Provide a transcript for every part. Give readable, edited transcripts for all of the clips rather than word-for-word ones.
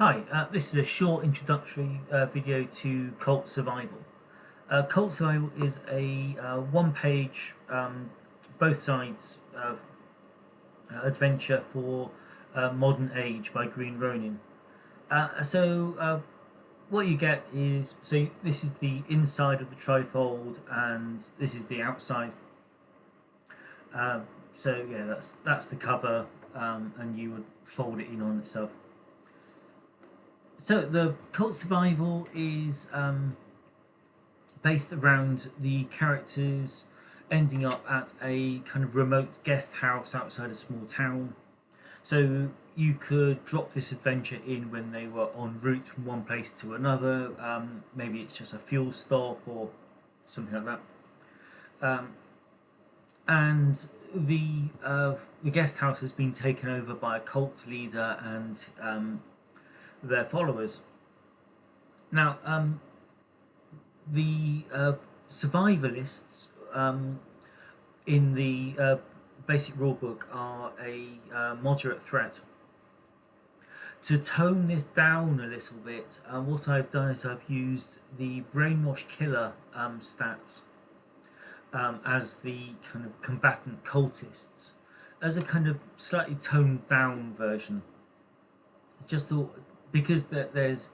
Hi, this is a short introductory video to Cult Survival. Cult Survival is a one-page, both sides adventure for ModernAGE by Green Ronin. What you get is, this is the inside of the trifold and this is the outside. Yeah, that's the cover, and you would fold it in on itself. So the Cult Survival is based around the characters ending up at a kind of remote guest house outside a small town. So you could drop this adventure in when they were en route from one place to another. Maybe it's just a fuel stop or something like that. And the guest house has been taken over by a cult leader and their followers. Now, the survivalists in the basic rulebook are a moderate threat. To tone this down a little bit, what I've done is I've used the Brainwash Killer stats as the kind of combatant cultists, as a kind of slightly toned down version. Just because it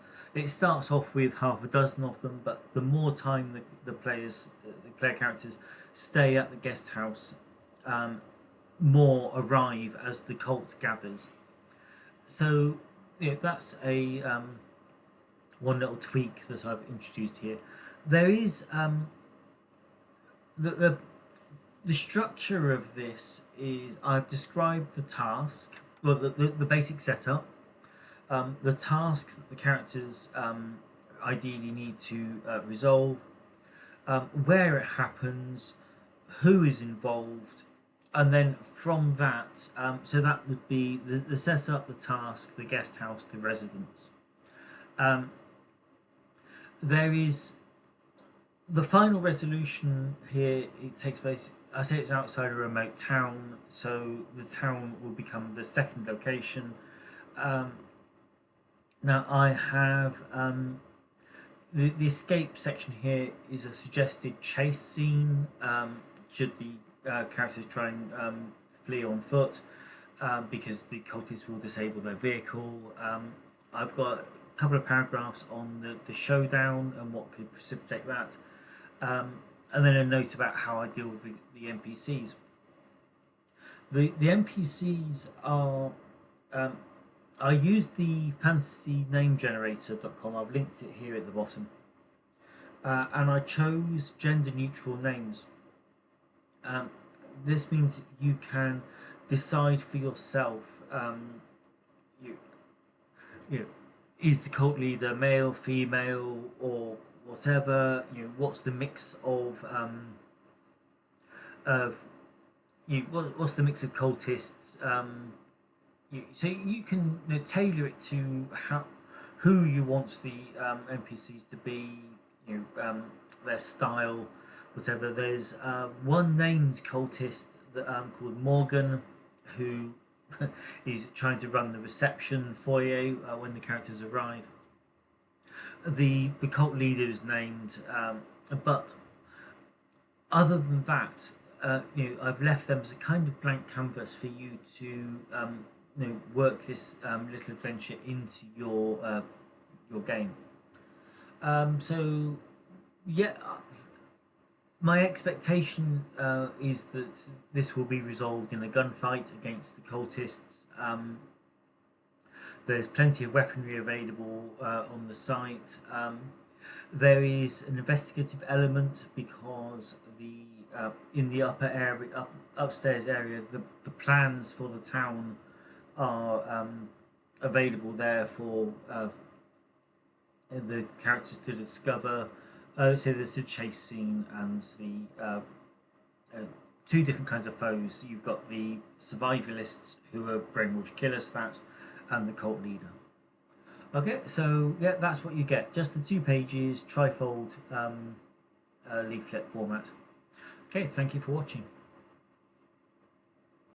starts off with half a dozen of them, but the more time the player characters stay at the guest house, more arrive as the cult gathers. So yeah, that's a one little tweak that I've introduced here. There is the structure of this is, I've described the task, or the basic setup. The task that the characters ideally need to resolve, where it happens, who is involved, and then from that, so that would be the setup, the task, the guest house, the residence. There is the final resolution here. It takes place, I say it's outside a remote town, so the town will become the second location. Now I have the escape section here is a suggested chase scene should the characters try and flee on foot, because the cultists will disable their vehicle. I've got a couple of paragraphs on the showdown and what could precipitate that, and then a note about how I deal with the NPCs. The NPCs are I used the fantasynamegenerator.com, I've linked it here at the bottom, and I chose gender neutral names. This means you can decide for yourself, is the cult leader male, female, or whatever, what's the mix of what's the mix of cultists. So you can tailor it to who you want the NPCs to be, their style, whatever. There's one named cultist that called Morgan, who is trying to run the reception foyer when the characters arrive. The cult leader is named, but other than that, I've left them as a kind of blank canvas for you to work this little adventure into your game. So yeah, my expectation is that this will be resolved in a gunfight against the cultists. There's plenty of weaponry available on the site. There is an investigative element because in the upper area, upstairs area, the plans for the town are available there for the characters to discover. So there's the chase scene and the two different kinds of foes. You've got the survivalists, who are Brainwash Killer stats, and the cult leader. Okay, so yeah, that's what you get. Just the 2 pages, trifold leaflet format. Okay, thank you for watching.